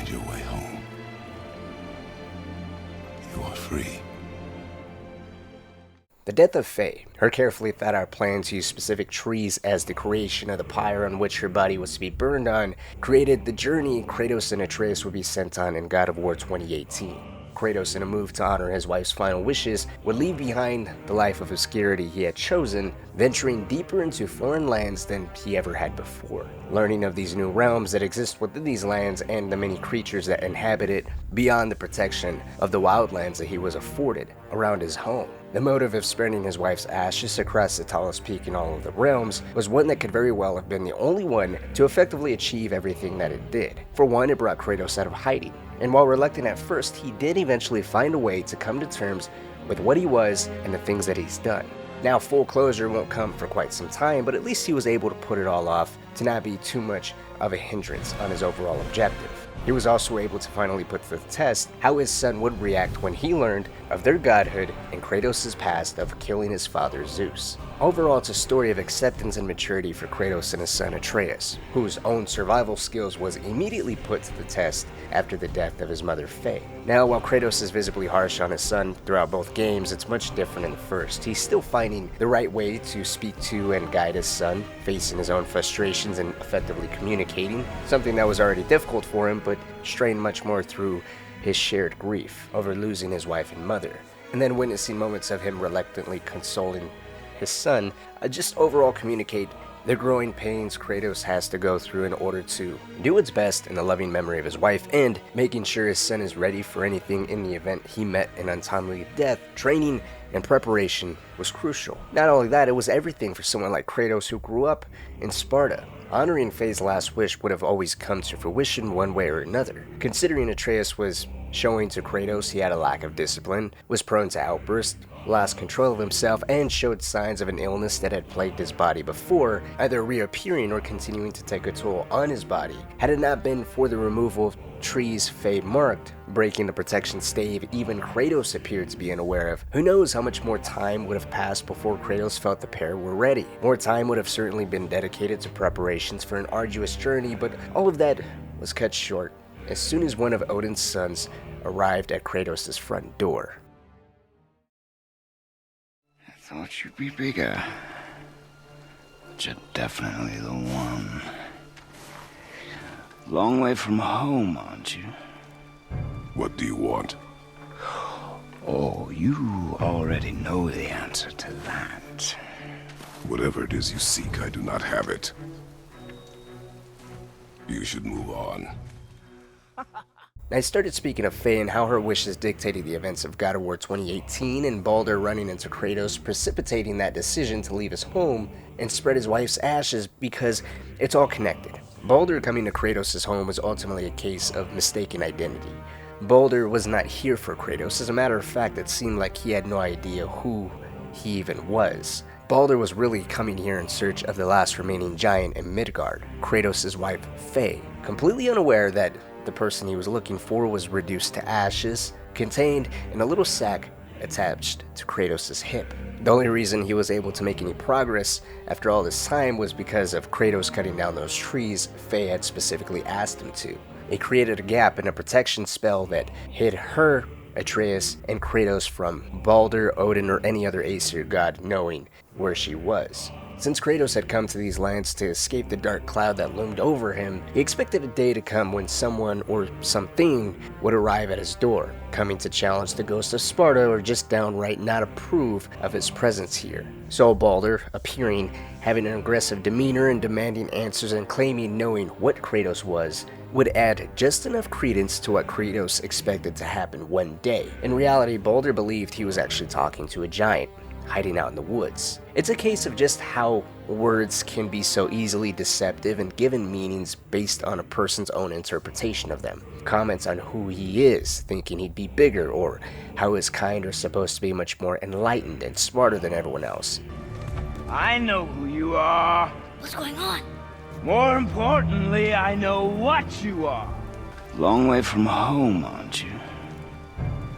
find your way home. You are free. The death of Faye, her carefully thought out plan to use specific trees as the creation of the pyre on which her body was to be burned on, created the journey Kratos and Atreus would be sent on in God of War 2018. Kratos, in a move to honor his wife's final wishes, would leave behind the life of obscurity he had chosen, venturing deeper into foreign lands than he ever had before. Learning of these new realms that exist within these lands and the many creatures that inhabit it, beyond the protection of the wildlands that he was afforded around his home. The motive of spreading his wife's ashes across the tallest peak in all of the realms was one that could very well have been the only one to effectively achieve everything that it did. For one, it brought Kratos out of hiding, and while reluctant at first, he did eventually find a way to come to terms with what he was and the things that he's done. Now, full closure won't come for quite some time, but at least he was able to put it all off to not be too much of a hindrance on his overall objective. He was also able to finally put to the test how his son would react when he learned of their godhood and Kratos' past of killing his father Zeus. Overall, it's a story of acceptance and maturity for Kratos and his son Atreus, whose own survival skills was immediately put to the test after the death of his mother Faye. Now, while Kratos is visibly harsh on his son throughout both games, it's much different in the first. He's still finding the right way to speak to and guide his son, facing his own frustrations and effectively communicating, something that was already difficult for him, but strained much more through his shared grief over losing his wife and mother, and then witnessing moments of him reluctantly consoling his son, just overall communicate the growing pains Kratos has to go through in order to do what's best in the loving memory of his wife, and making sure his son is ready for anything in the event he met an untimely death. Training and preparation was crucial. Not only that, it was everything for someone like Kratos who grew up in Sparta. Honoring Faye's last wish would have always come to fruition one way or another. Considering Atreus was showing to Kratos he had a lack of discipline, was prone to outbursts, lost control of himself, and showed signs of an illness that had plagued his body before, either reappearing or continuing to take a toll on his body. Had it not been for the removal of trees Faye marked, breaking the protection stave even Kratos appeared to be unaware of, who knows how much more time would have passed before Kratos felt the pair were ready. More time would have certainly been dedicated to preparations for an arduous journey, but all of that was cut short as soon as one of Odin's sons arrived at Kratos' front door. I thought you'd be bigger, but you're definitely the one. Long way from home, aren't you? What do you want? Oh, you already know the answer to that. Whatever it is you seek, I do not have it. You should move on. I started speaking of Faye and how her wishes dictated the events of God of War 2018, and Baldur running into Kratos, precipitating that decision to leave his home and spread his wife's ashes, because it's all connected. Baldur coming to Kratos' home was ultimately a case of mistaken identity. Baldur was not here for Kratos. As a matter of fact, it seemed like he had no idea who he even was. Baldur was really coming here in search of the last remaining giant in Midgard, Kratos' wife Faye, completely unaware that the person he was looking for was reduced to ashes, contained in a little sack attached to Kratos' hip. The only reason he was able to make any progress after all this time was because of Kratos cutting down those trees Faye had specifically asked him to. It created a gap in a protection spell that hid her, Atreus, and Kratos from Baldur, Odin, or any other Aesir god knowing where she was. Since Kratos had come to these lands to escape the dark cloud that loomed over him, he expected a day to come when someone or something would arrive at his door, coming to challenge the ghost of Sparta or just downright not approve of his presence here. So Baldur, appearing, having an aggressive demeanor and demanding answers and claiming knowing what Kratos was, would add just enough credence to what Kratos expected to happen one day. In reality, Baldur believed he was actually talking to a giant, hiding out in the woods. It's a case of just how words can be so easily deceptive and given meanings based on a person's own interpretation of them. Comments on who he is, thinking he'd be bigger, or how his kind are supposed to be much more enlightened and smarter than everyone else. I know who you are. What's going on? More importantly, I know what you are. Long way from home, aren't you?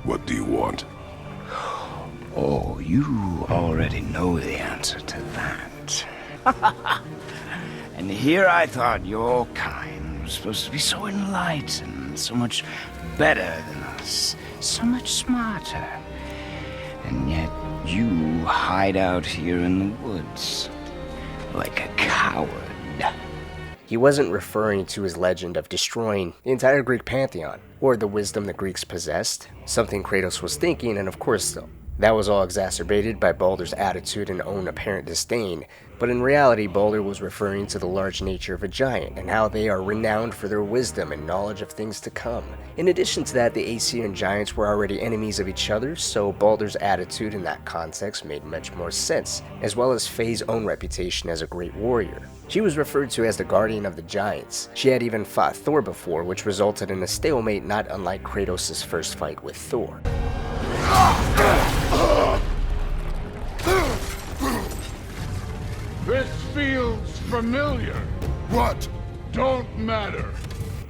What do you want? Oh, you already know the answer to that. And here I thought your kind was supposed to be so enlightened. so much better than us, so much smarter. And yet you hide out here in the woods like a coward. He wasn't referring to his legend of destroying the entire Greek pantheon, or the wisdom the Greeks possessed, something Kratos was thinking, and of course that was all exacerbated by Baldur's attitude and own apparent disdain, but in reality Baldur was referring to the large nature of a giant and how they are renowned for their wisdom and knowledge of things to come. In addition to that, the Aesir and giants were already enemies of each other, so Baldur's attitude in that context made much more sense, as well as Faye's own reputation as a great warrior. She was referred to as the guardian of the giants. She had even fought Thor before, which resulted in a stalemate not unlike Kratos' first fight with Thor. This feels familiar. What? Don't matter.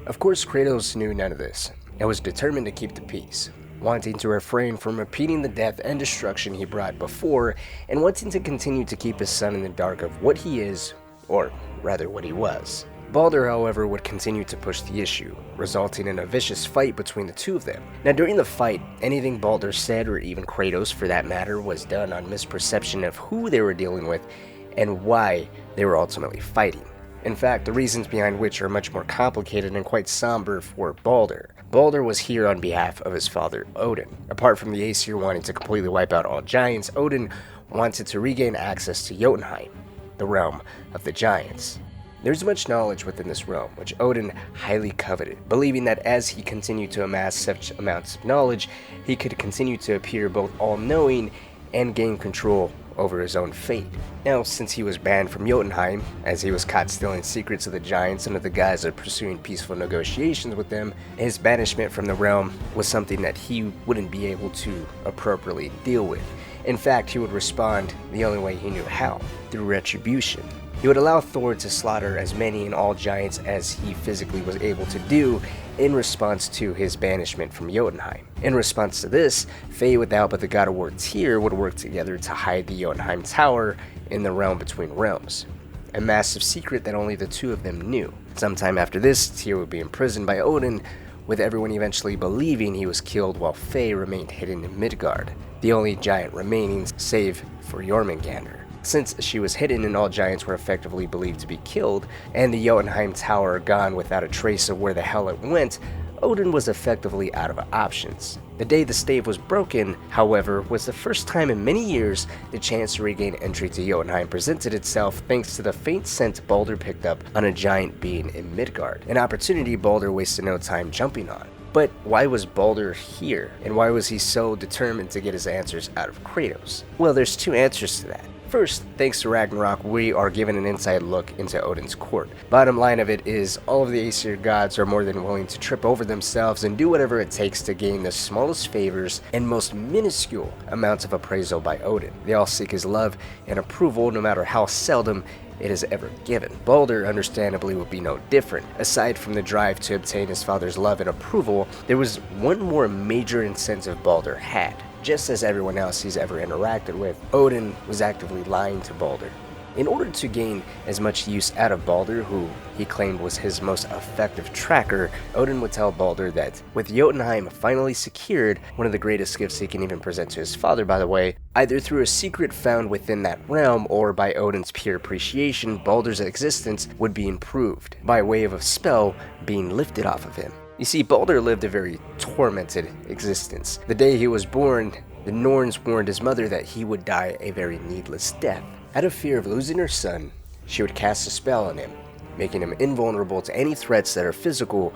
Of course, Kratos knew none of this, and was determined to keep the peace, wanting to refrain from repeating the death and destruction he brought before, and wanting to continue to keep his son in the dark of what he is, or rather what he was. Baldur, however, would continue to push the issue, resulting in a vicious fight between the two of them. Now, during the fight, anything Baldur said, or even Kratos for that matter, was done on misperception of who they were dealing with and why they were ultimately fighting. In fact, the reasons behind which are much more complicated and quite somber for Baldur. Baldur was here on behalf of his father, Odin. Apart from the Aesir wanting to completely wipe out all giants, Odin wanted to regain access to Jotunheim, the realm of the giants. There's much knowledge within this realm, which Odin highly coveted, believing that as he continued to amass such amounts of knowledge, he could continue to appear both all-knowing and gain control over his own fate. Now, since he was banned from Jotunheim, as he was caught stealing secrets of the giants under the guise of pursuing peaceful negotiations with them, his banishment from the realm was something that he wouldn't be able to appropriately deal with. In fact, he would respond the only way he knew how, through retribution. He would allow Thor to slaughter as many and all giants as he physically was able to do in response to his banishment from Jotunheim. In response to this, Faye with the help of the god of war Tyr would work together to hide the Jotunheim Tower in the realm between realms, a massive secret that only the two of them knew. Sometime after this, Tyr would be imprisoned by Odin, with everyone eventually believing he was killed while Faye remained hidden in Midgard, the only giant remaining save for Jormungandr. Since she was hidden and all giants were effectively believed to be killed, and the Jotunheim Tower gone without a trace of where the hell it went, Odin was effectively out of options. The day the stave was broken, however, was the first time in many years the chance to regain entry to Jotunheim presented itself thanks to the faint scent Baldur picked up on a giant being in Midgard, an opportunity Baldur wasted no time jumping on. But why was Baldur here, and why was he so determined to get his answers out of Kratos? Well, there's two answers to that. First, thanks to Ragnarok, we are given an inside look into Odin's court. Bottom line of it is, all of the Aesir gods are more than willing to trip over themselves and do whatever it takes to gain the smallest favors and most minuscule amounts of appraisal by Odin. They all seek his love and approval, no matter how seldom it is ever given. Baldur, understandably, would be no different. Aside from the drive to obtain his father's love and approval, there was one more major incentive Baldur had. Just as everyone else he's ever interacted with, Odin was actively lying to Baldur. In order to gain as much use out of Baldur, who he claimed was his most effective tracker, Odin would tell Baldur that, with Jotunheim finally secured, one of the greatest gifts he can even present to his father, by the way, either through a secret found within that realm or by Odin's pure appreciation, Baldur's existence would be improved, by way of a spell being lifted off of him. You see, Baldur lived a very tormented existence. The day he was born, the Norns warned his mother that he would die a very needless death. Out of fear of losing her son, she would cast a spell on him, making him invulnerable to any threats that are physical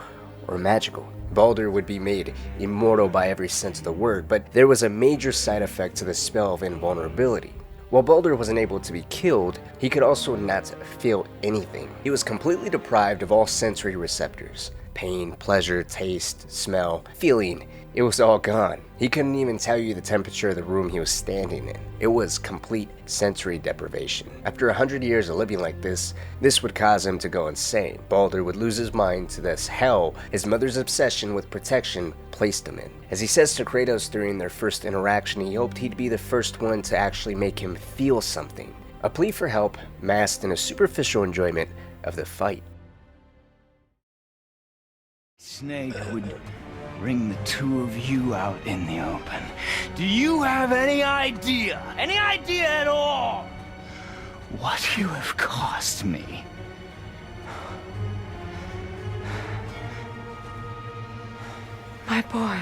or magical. Baldur would be made immortal by every sense of the word, but there was a major side effect to the spell of invulnerability. While Baldur wasn't able to be killed, he could also not feel anything. He was completely deprived of all sensory receptors. Pain, pleasure, taste, smell, feeling, it was all gone. He couldn't even tell you the temperature of the room he was standing in. It was complete sensory deprivation. After 100 years of living like this would cause him to go insane. Baldur would lose his mind to this hell his mother's obsession with protection placed him in. As he says to Kratos during their first interaction, he hoped he'd be the first one to actually make him feel something. A plea for help masked in a superficial enjoyment of the fight. snake would bring the two of you out in the open. Do you have any idea? Any idea at all? What you have cost me? My boy.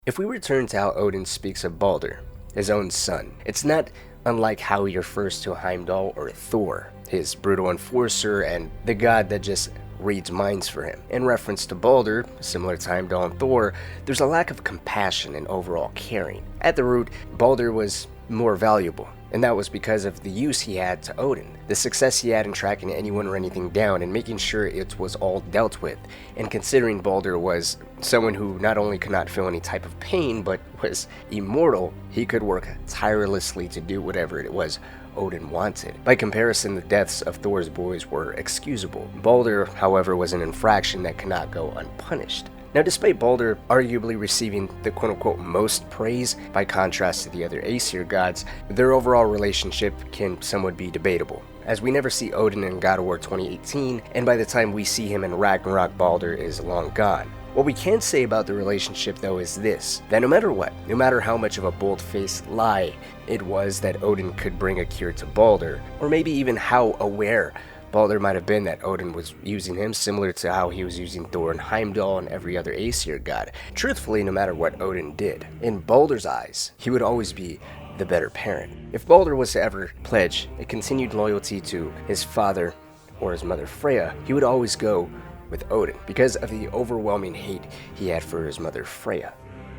If we return to how Odin speaks of Baldur, his own son, it's not unlike how he refers to Heimdall or Thor, his brutal enforcer and the god that just reads minds for him. In reference to Baldur, similar to Heimdall and Thor, there's a lack of compassion and overall caring. At the root, Baldur was more valuable, and that was because of the use he had to Odin, the success he had in tracking anyone or anything down and making sure it was all dealt with. And considering Baldur was someone who not only could not feel any type of pain, but was immortal, he could work tirelessly to do whatever it was Odin wanted. By comparison, the deaths of Thor's boys were excusable. Baldur, however, was an infraction that could not go unpunished. Now, despite Baldur arguably receiving the quote-unquote most praise by contrast to the other Aesir gods, their overall relationship can somewhat be debatable, as we never see Odin in God of War 2018, and by the time we see him in Ragnarok, Baldur is long gone. What we can say about the relationship though is this, that no matter what, no matter how much of a bold-faced lie it was that Odin could bring a cure to Baldur, or maybe even how aware Baldur might have been that Odin was using him, similar to how he was using Thor and Heimdall and every other Aesir god. Truthfully, no matter what Odin did, in Baldur's eyes, he would always be the better parent. If Baldur was to ever pledge a continued loyalty to his father or his mother Freya, he would always go with Odin because of the overwhelming hate he had for his mother Freya.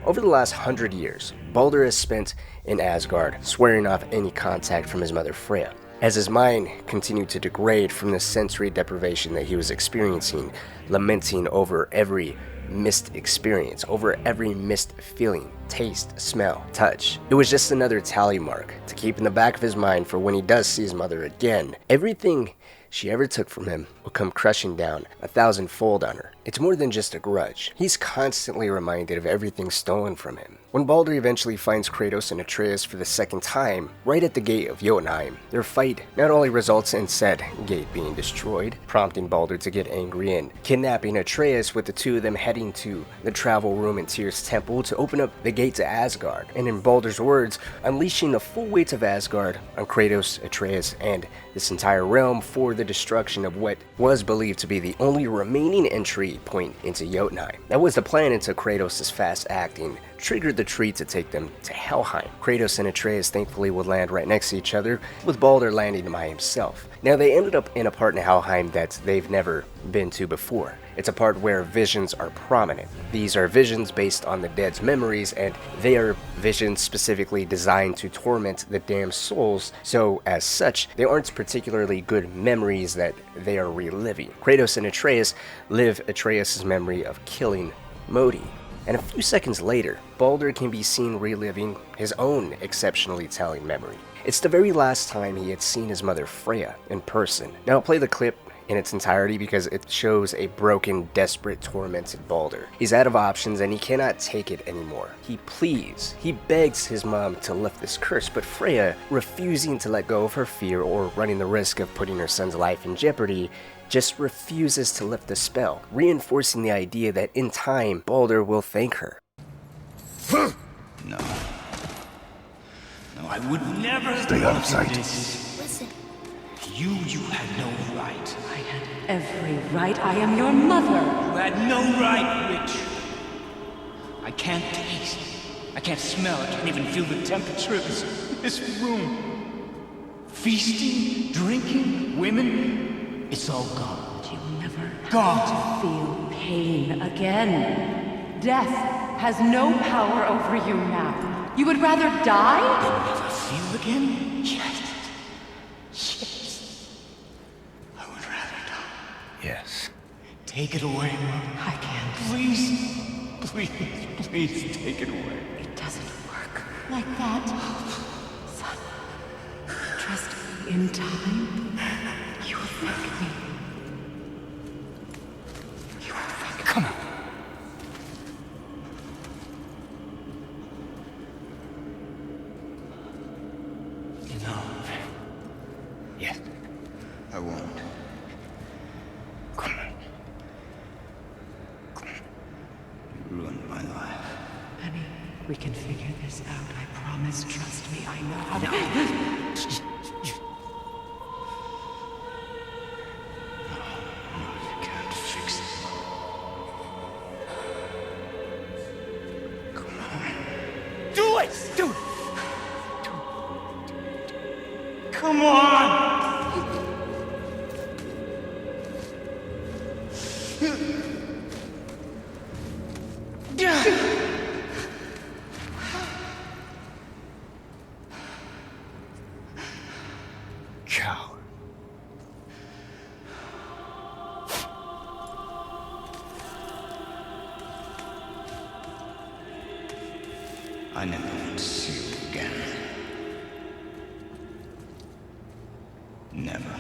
Over the last 100 years, Baldur has spent in Asgard, swearing off any contact from his mother Freya. As his mind continued to degrade from the sensory deprivation that he was experiencing, lamenting over every missed experience, over every missed feeling, taste, smell, touch. It was just another tally mark to keep in the back of his mind for when he does see his mother again. Everything she ever took from him will come crushing down 1,000-fold on her. It's more than just a grudge. He's constantly reminded of everything stolen from him. When Baldur eventually finds Kratos and Atreus for the second time, right at the gate of Jotunheim, their fight not only results in said gate being destroyed, prompting Baldur to get angry and kidnapping Atreus, with the two of them heading to the travel room in Tyr's temple to open up the gate to Asgard, and in Baldur's words, unleashing the full weight of Asgard on Kratos, Atreus, and this entire realm for the destruction of what was believed to be the only remaining entry point into Jotunheim. That was the plan until Kratos' fast acting triggered the tree to take them to Helheim. Kratos and Atreus thankfully would land right next to each other, with Baldur landing by himself. Now they ended up in a part in Helheim that they've never been to before. It's a part where visions are prominent. These are visions based on the dead's memories, and they are visions specifically designed to torment the damned souls, so as such, they aren't particularly good memories that they are reliving. Kratos and Atreus live Atreus' memory of killing Modi. And a few seconds later, Baldur can be seen reliving his own exceptionally telling memory. It's the very last time he had seen his mother Freya in person. Now I'll play the clip in its entirety because it shows a broken, desperate, tormented Baldur. He's out of options and he cannot take it anymore. He pleads, he begs his mom to lift this curse, but Freya, refusing to let go of her fear or running the risk of putting her son's life in jeopardy, just refuses to lift the spell, reinforcing the idea that in time, Baldur will thank her. No, I would never Stay out of sight. Listen. You had no right. I had every right. I am your mother. You had no right, Witch. I can't taste. I can't smell. I can't even feel the temperature of this room. Feasting, drinking, women. It's all gone. You'll never Gone. feel pain again. Death has no power over you now. You would rather die? Never feel again? Yes. Yes. I would rather die. Yes. Take it away, Mom. I can't. Please take it away. It doesn't work like that. Son, trust me. In time, you will thank me. You will thank me. Come on. No. Yes. I won't. Come on. We can figure this out, I promise. Trust me, I know how to... You can't fix it. Come on. Do it! Do it! Come on! Coward. I never want to see you again. Never.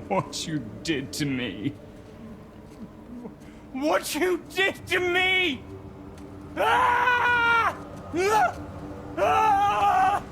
What you did to me. What you did to me! Ah! Ah!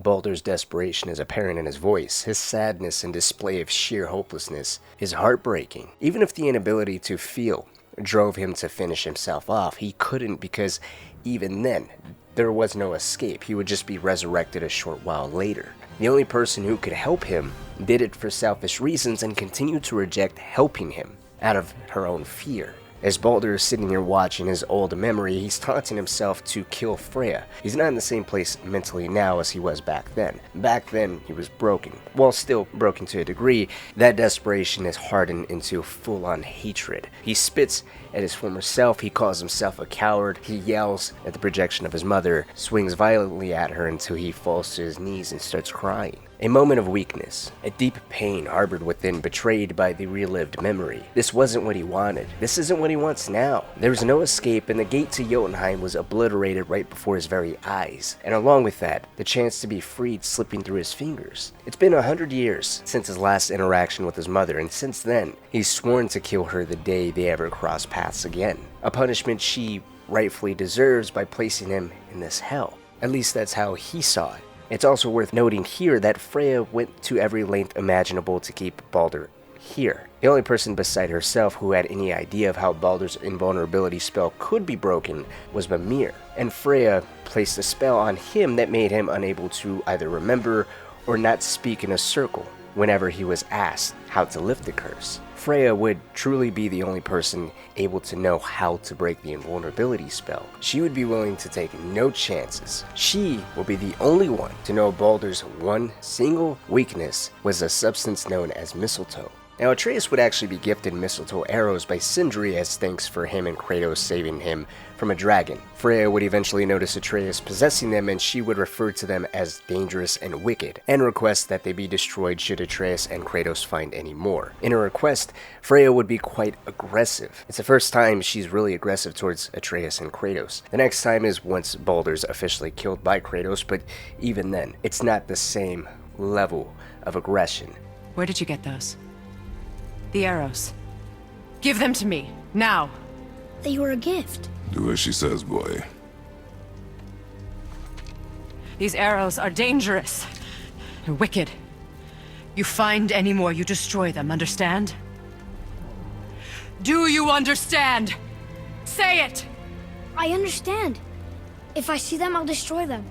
Baldur's desperation is apparent in his voice. His sadness and display of sheer hopelessness is heartbreaking. Even if the inability to feel drove him to finish himself off, he couldn't, because even then, there was no escape. He would just be resurrected a short while later. The only person who could help him did it for selfish reasons and continued to reject helping him out of her own fear. As Baldur is sitting here watching his old memory, he's taunting himself to kill Freya. He's not in the same place mentally now as he was back then. Back then, he was broken. While still broken to a degree, that desperation is hardened into full-on hatred. He spits at his former self, he calls himself a coward, he yells at the projection of his mother, swings violently at her until he falls to his knees and starts crying. A moment of weakness, a deep pain harbored within, betrayed by the relived memory. This wasn't what he wanted. This isn't what he wants now. There was no escape, and the gate to Jotunheim was obliterated right before his very eyes. And along with that, the chance to be freed slipping through his fingers. It's been 100 years since his last interaction with his mother, and since then, he's sworn to kill her the day they ever cross paths again. A punishment she rightfully deserves by placing him in this hell. At least that's how he saw it. It's also worth noting here that Freya went to every length imaginable to keep Baldur here. The only person beside herself who had any idea of how Baldur's invulnerability spell could be broken was Mimir, and Freya placed a spell on him that made him unable to either remember or not speak in a circle whenever he was asked how to lift the curse. Freya would truly be the only person able to know how to break the invulnerability spell. She would be willing to take no chances. She will be the only one to know Baldur's one single weakness was a substance known as Mistletoe. Now, Atreus would actually be gifted mistletoe arrows by Sindri as thanks for him and Kratos saving him from a dragon. Freya would eventually notice Atreus possessing them, and she would refer to them as dangerous and wicked, and request that they be destroyed should Atreus and Kratos find any more. In her request, Freya would be quite aggressive. It's the first time she's really aggressive towards Atreus and Kratos. The next time is once Baldur's officially killed by Kratos, but even then, it's not the same level of aggression. Where did you get those? The arrows. Give them to me, now. They were a gift. Do as she says, boy. These arrows are dangerous. They're wicked. You find any more, you destroy them, understand? Do you understand? Say it! I understand. If I see them, I'll destroy them.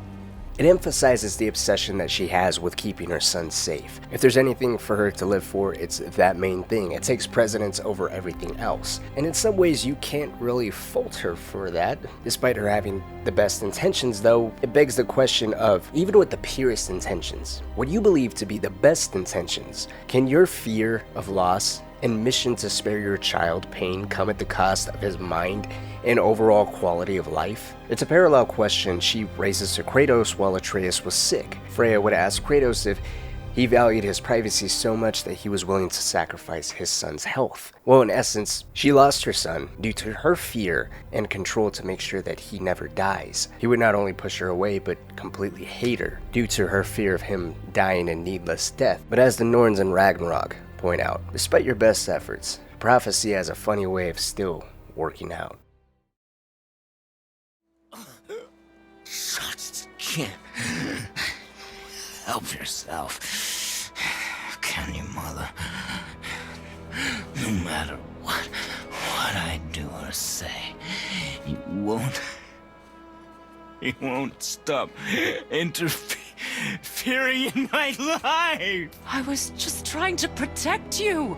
It emphasizes the obsession that she has with keeping her son safe. If there's anything for her to live for, it's that main thing. It takes precedence over everything else. And in some ways, you can't really fault her for that. Despite her having the best intentions, though, it begs the question of, even with the purest intentions, what you believe to be the best intentions, can your fear of loss and mission to spare your child pain come at the cost of his mind and overall quality of life? It's a parallel question she raises to Kratos while Atreus was sick. Freya would ask Kratos if he valued his privacy so much that he was willing to sacrifice his son's health. Well, in essence, she lost her son due to her fear and control to make sure that he never dies. He would not only push her away, but completely hate her due to her fear of him dying a needless death. But as the Norns in Ragnarok point out, despite your best efforts, prophecy has a funny way of still working out. help yourself. Can you, mother? No matter what I do or say, you won't stop interfering in my life. I was just trying to protect you.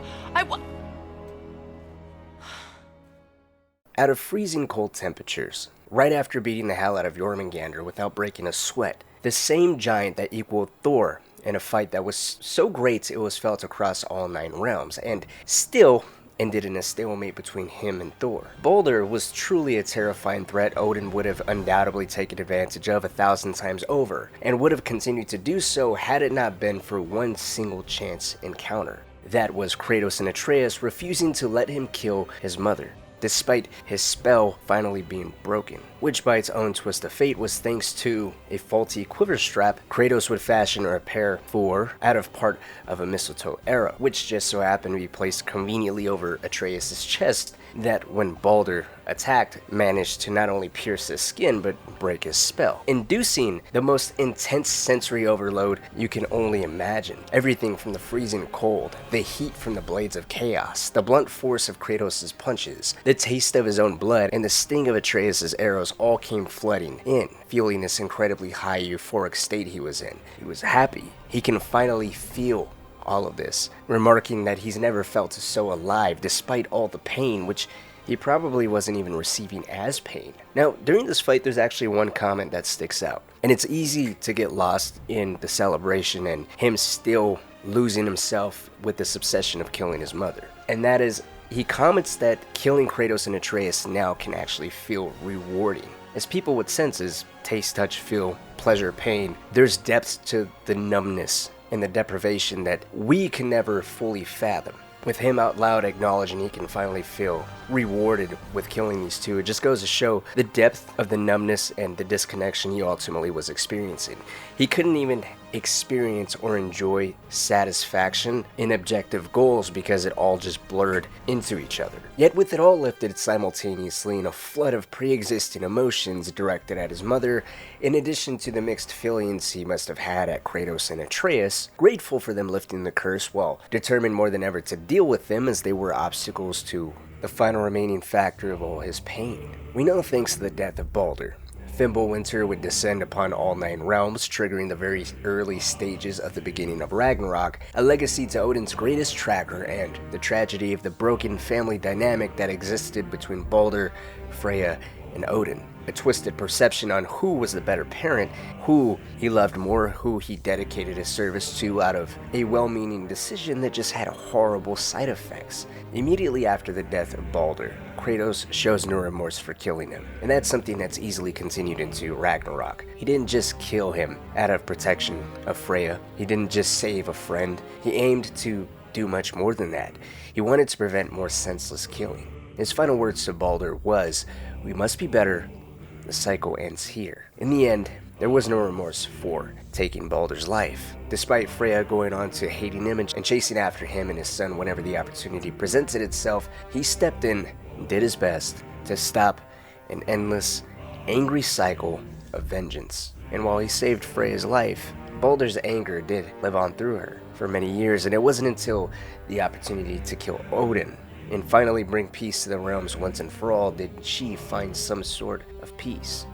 Out of freezing cold temperatures, right after beating the hell out of Jormungandr without breaking a sweat, the same giant that equaled Thor in a fight that was so great it was felt across all 9 realms, and still ended in a stalemate between him and Thor. Baldur was truly a terrifying threat Odin would have undoubtedly taken advantage of 1,000 times over, and would have continued to do so had it not been for one single chance encounter. That was Kratos and Atreus refusing to let him kill his mother, despite his spell finally being broken, which by its own twist of fate was thanks to a faulty quiver strap Kratos would fashion or repair for out of part of a Mistletoe arrow, which just so happened to be placed conveniently over Atreus' chest, that when Baldur attacked managed to not only pierce his skin but break his spell, inducing the most intense sensory overload you can only imagine. Everything from the freezing cold, the heat from the blades of chaos, the blunt force of Kratos' punches, the taste of his own blood, and the sting of Atreus' arrows all came flooding in, feeling this incredibly high euphoric state he was in. He was happy. He can finally feel all of this, remarking that he's never felt so alive despite all the pain, which he probably wasn't even receiving as pain. Now, during this fight, there's actually one comment that sticks out, and it's easy to get lost in the celebration and him still losing himself with this obsession of killing his mother. And that is, he comments that killing Kratos and Atreus now can actually feel rewarding. As people with senses, taste, touch, feel, pleasure, pain, there's depth to the numbness and the deprivation that we can never fully fathom. With him out loud acknowledging he can finally feel rewarded with killing these two, it just goes to show the depth of the numbness and the disconnection he ultimately was experiencing. He couldn't even experience or enjoy satisfaction in objective goals because it all just blurred into each other. Yet with it all lifted simultaneously in a flood of pre-existing emotions directed at his mother, in addition to the mixed feelings he must have had at Kratos and Atreus, grateful for them lifting the curse while determined more than ever to deal with them as they were obstacles to the final remaining factor of all his pain. We know thanks to the death of Baldur, Fimbulwinter would descend upon all 9 realms, triggering the very early stages of the beginning of Ragnarok, a legacy to Odin's greatest tracker and the tragedy of the broken family dynamic that existed between Baldur, Freya, and Odin. A twisted perception on who was the better parent, who he loved more, who he dedicated his service to out of a well-meaning decision that just had horrible side effects. Immediately after the death of Baldur, Kratos shows no remorse for killing him, and that's something that's easily continued into Ragnarok. He didn't just kill him out of protection of Freya, he didn't just save a friend, he aimed to do much more than that. He wanted to prevent more senseless killing. His final words to Baldur was, "We must be better. The cycle ends here." In the end, there was no remorse for taking Baldur's life. Despite Freya going on to hating him and chasing after him and his son whenever the opportunity presented itself, he stepped in and did his best to stop an endless, angry cycle of vengeance. And while he saved Freya's life, Baldur's anger did live on through her for many years, and it wasn't until the opportunity to kill Odin and finally bring peace to the realms once and for all did she find some sort of peace.